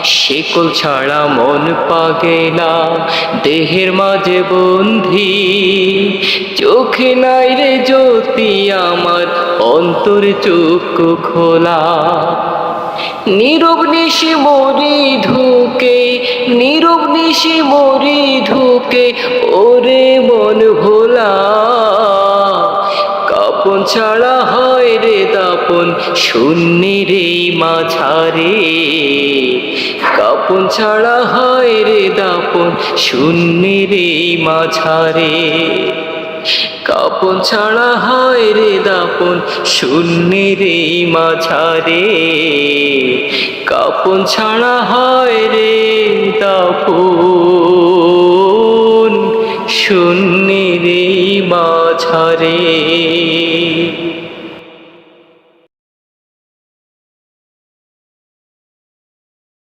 শিকল ছাড়া মন পাগেলা দেহের মাঝে বন্ধি, চোখে নাই রে জ্যোতি আমার অন্তর চক্ষু খোলা। নীরব নিশি মরি ঢুকে, নীরব নিশি মরি ঢুকে ওরে মন ভোলা। কাপন ছাড়া হয় রে দাপন শূন্যের এই মাঝারে, কাপন ছাড়া হয় রে দাপন শূন্যের এই মাঝারে। কাপন ছাড়া হয় রে দাপন শূন্যের এই মাঝারে, কাপন ছাড়া হয় রে দাপন শূন্যের এই মাঝারে।